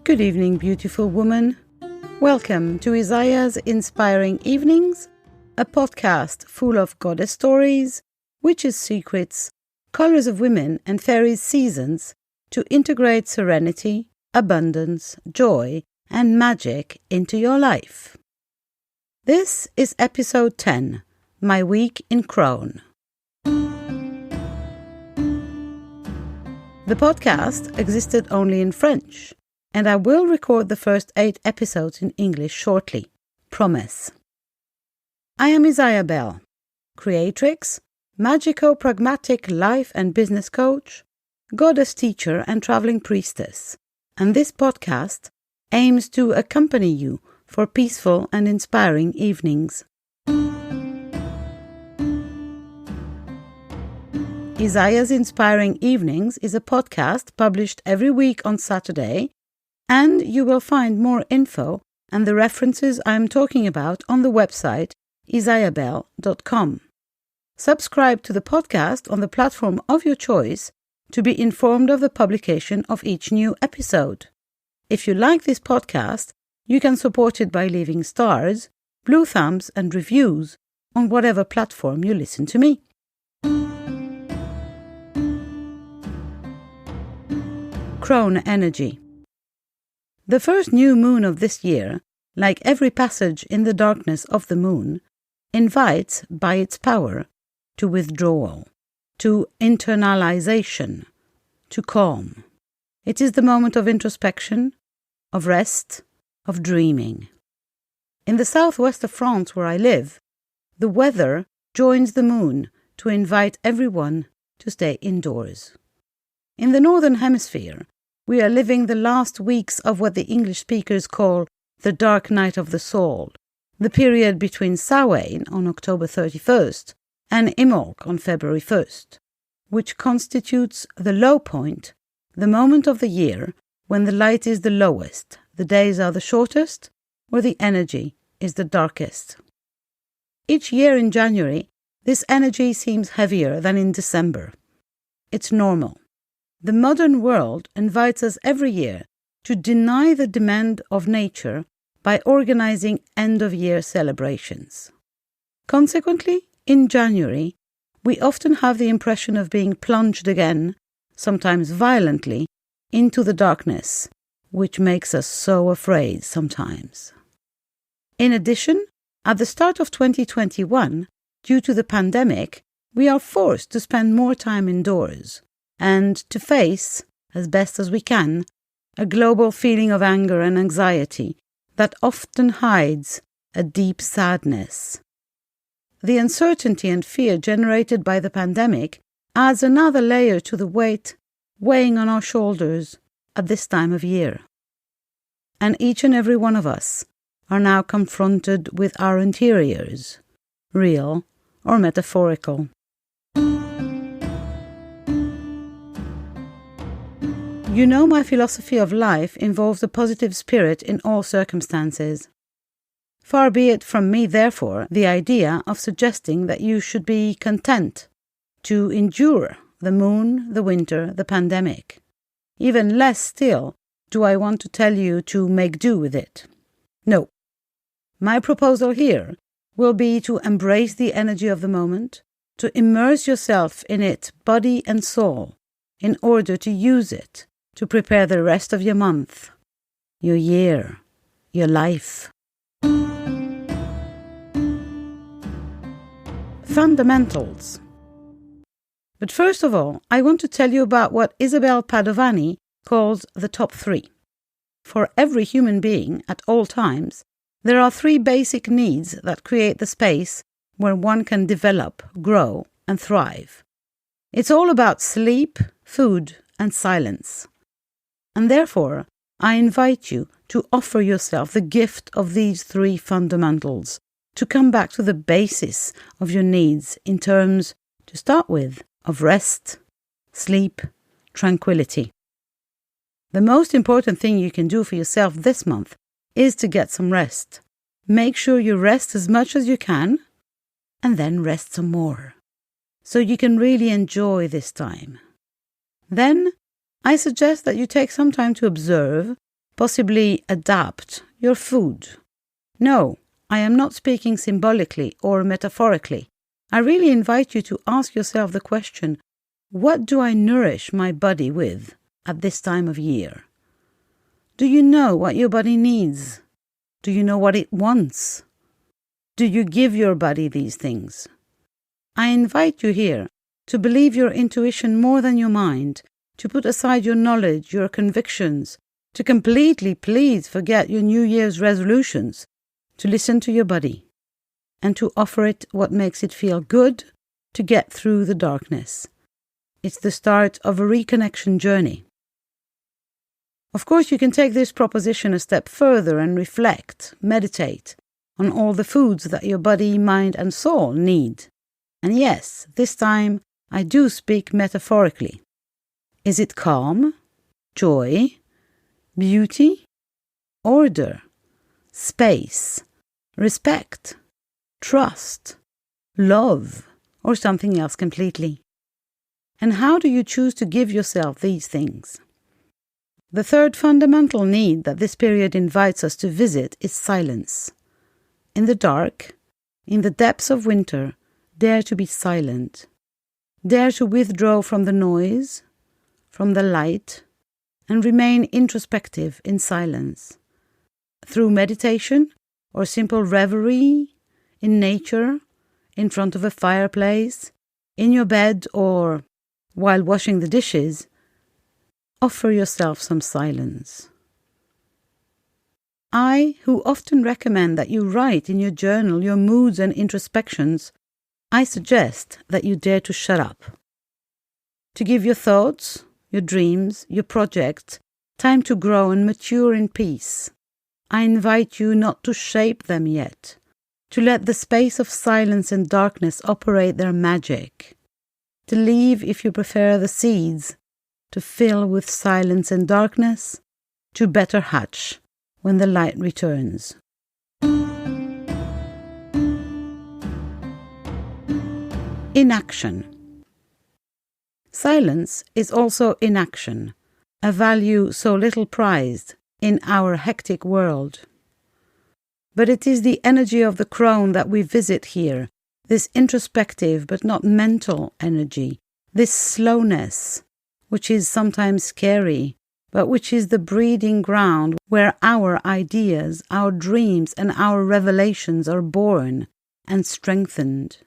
Good evening, beautiful woman. Welcome to Isaya's Inspiring Evenings, a podcast full of goddess stories, witches' secrets, colors of women and fairies' seasons to integrate serenity, abundance, joy, and magic into your life. This is episode 10, My Week in Crone. The podcast existed only in French, and I will record the first 8 episodes in English shortly. Promise. I am IsayaBelle, creatrix, magico-pragmatic life and business coach, goddess teacher and traveling priestess, and this podcast aims to accompany you for peaceful and inspiring evenings. Isaya's Inspiring Evenings is a podcast published every week on Saturday, and you will find more info and the references I am talking about on the website IsayaBelle.com. Subscribe to the podcast on the platform of your choice to be informed of the publication of each new episode. If you like this podcast, you can support it by leaving stars, blue thumbs and reviews on whatever platform you listen to me. Crone energy. The first new moon of this year, like every passage in the darkness of the moon, invites by its power to withdrawal, to internalization, to calm. It is the moment of introspection, of rest, of dreaming. In the southwest of France where I live, the weather joins the moon to invite everyone to stay indoors. In the northern hemisphere, we are living the last weeks of what the English speakers call the dark night of the soul, the period between Samhain on October 31st and Imbolc on February 1st, which constitutes the low point, the moment of the year when the light is the lowest, the days are the shortest, or the energy is the darkest. Each year in January, this energy seems heavier than in December. It's normal. The modern world invites us every year to deny the demand of nature by organizing end-of-year celebrations. Consequently, in January, we often have the impression of being plunged again, sometimes violently, into the darkness, which makes us so afraid sometimes. In addition, at the start of 2021, due to the pandemic, we are forced to spend more time indoors and to face, as best as we can, a global feeling of anger and anxiety that often hides a deep sadness. The uncertainty and fear generated by the pandemic adds another layer to the weight weighing on our shoulders at this time of year. And each and every one of us are now confronted with our interiors, real or metaphorical. You know, my philosophy of life involves a positive spirit in all circumstances. Far be it from me, therefore, the idea of suggesting that you should be content to endure the moon, the winter, the pandemic. Even less still do I want to tell you to make do with it. No. My proposal here will be to embrace the energy of the moment, to immerse yourself in it, body and soul, in order to use it to prepare the rest of your month, your year, your life. Fundamentals. But first of all, I want to tell you about what Isabel Padovani calls the top 3. For every human being, at all times, there are 3 basic needs that create the space where one can develop, grow, and thrive. It's all about sleep, food, and silence. And therefore, I invite you to offer yourself the gift of these 3 fundamentals, to come back to the basis of your needs in terms, to start with, of rest, sleep, tranquility. The most important thing you can do for yourself this month is to get some rest. Make sure you rest as much as you can, and then rest some more, so you can really enjoy this time. Then, I suggest that you take some time to observe possibly adapt your food. No, I am not speaking symbolically or metaphorically. I really invite you to ask yourself the question, what do I nourish my body with at this time of year? Do you know what your body needs? Do you know what it wants? Do you give your body these things? I invite you here to believe your intuition more than your mind, to put aside your knowledge, your convictions, to completely, please, forget your New Year's resolutions, to listen to your body, and to offer it what makes it feel good to get through the darkness. It's the start of a reconnection journey. Of course, you can take this proposition a step further and reflect, meditate on all the foods that your body, mind, and soul need. And yes, this time I do speak metaphorically. Is it calm, joy, beauty, order, space, respect, trust, love, or something else completely? And how do you choose to give yourself these things? The third fundamental need that this period invites us to visit is silence. In the dark, in the depths of winter, dare to be silent. Dare to withdraw from the noise, from the light, and remain introspective in silence. Through meditation or simple reverie in nature, in front of a fireplace, in your bed, or while washing the dishes, offer yourself some silence. I, who often recommend that you write in your journal your moods and introspections, I suggest that you dare to shut up. To give your thoughts, your dreams, your projects time to grow and mature in peace. I invite you not to shape them yet, to let the space of silence and darkness operate their magic, to leave, if you prefer, the seeds to fill with silence and darkness, to better hatch when the light returns. Inaction. Silence is also inaction, a value so little prized in our hectic world. But it is the energy of the crone that we visit here, this introspective but not mental energy, this slowness, which is sometimes scary, but which is the breeding ground where our ideas, our dreams, and our revelations are born and strengthened.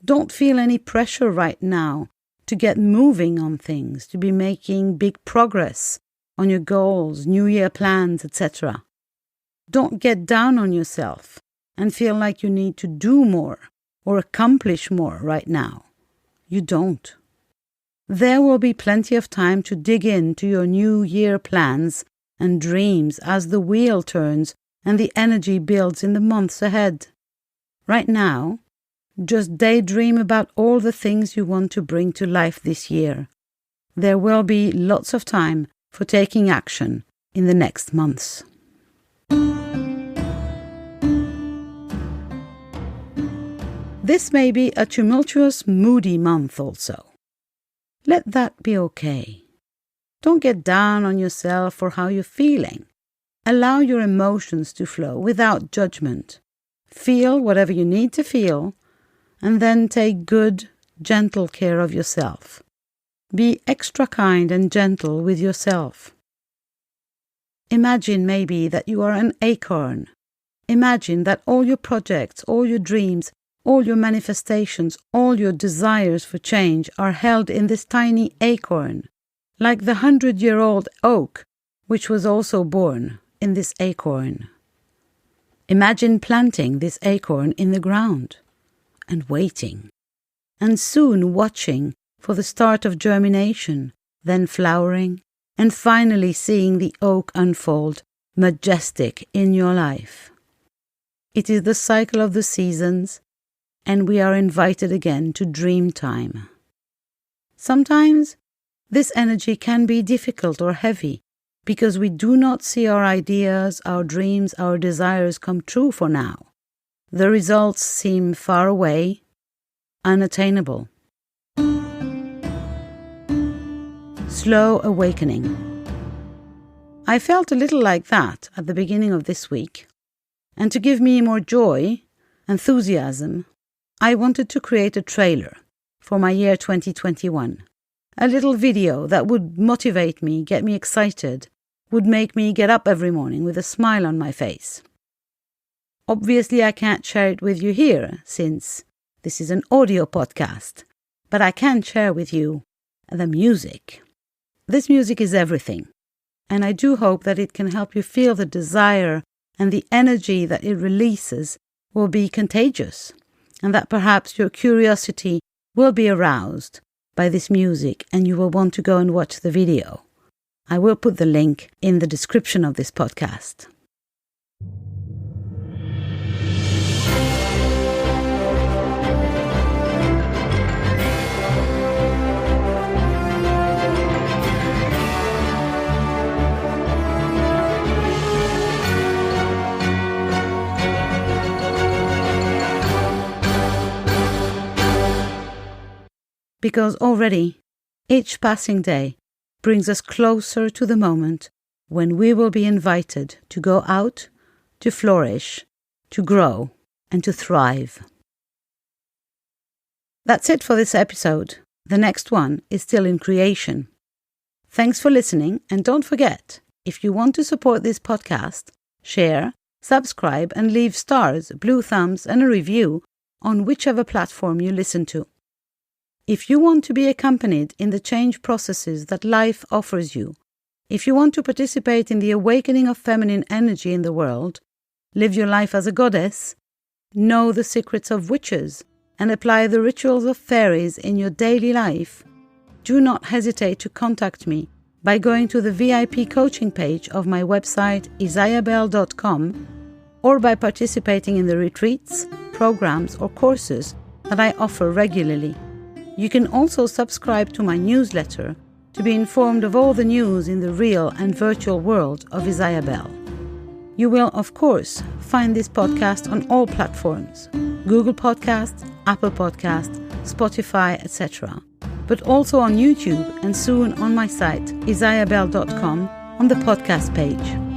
Don't feel any pressure right now to get moving on things, to be making big progress on your goals, New Year plans, etc. Don't get down on yourself and feel like you need to do more or accomplish more right now. You don't. There will be plenty of time to dig into your New Year plans and dreams as the wheel turns and the energy builds in the months ahead. Right now, just daydream about all the things you want to bring to life this year. There will be lots of time for taking action in the next months. This may be a tumultuous, moody month also. Let that be okay. Don't get down on yourself for how you're feeling. Allow your emotions to flow without judgment. Feel whatever you need to feel, and then take good, gentle care of yourself. Be extra kind and gentle with yourself. Imagine maybe that you are an acorn. Imagine that all your projects, all your dreams, all your manifestations, all your desires for change are held in this tiny acorn, like the 100-year-old oak, which was also born in this acorn. Imagine planting this acorn in the ground and waiting, and soon watching for the start of germination, then flowering, and finally seeing the oak unfold majestic in your life. It is the cycle of the seasons, and we are invited again to dream time. Sometimes this energy can be difficult or heavy because we do not see our ideas, our dreams, our desires come true for now. The results seem far away, unattainable. Slow awakening. I felt a little like that at the beginning of this week, and to give me more joy, enthusiasm, I wanted to create a trailer for my year 2021. A little video that would motivate me, get me excited, would make me get up every morning with a smile on my face. Obviously, I can't share it with you here, since this is an audio podcast, but I can share with you the music. This music is everything, and I do hope that it can help you feel the desire and the energy that it releases will be contagious, and that perhaps your curiosity will be aroused by this music and you will want to go and watch the video. I will put the link in the description of this podcast. Because already, each passing day brings us closer to the moment when we will be invited to go out, to flourish, to grow, and to thrive. That's it for this episode. The next one is still in creation. Thanks for listening, and don't forget, if you want to support this podcast, share, subscribe, and leave stars, blue thumbs, and a review on whichever platform you listen to. If you want to be accompanied in the change processes that life offers you, if you want to participate in the awakening of feminine energy in the world, live your life as a goddess, know the secrets of witches, and apply the rituals of fairies in your daily life, do not hesitate to contact me by going to the VIP coaching page of my website IsayaBelle.com or by participating in the retreats, programs, or courses that I offer regularly. You can also subscribe to my newsletter to be informed of all the news in the real and virtual world of IsayaBelle. You will, of course, find this podcast on all platforms, Google Podcasts, Apple Podcasts, Spotify, etc., but also on YouTube and soon on my site, IsayaBelle.com, on the podcast page.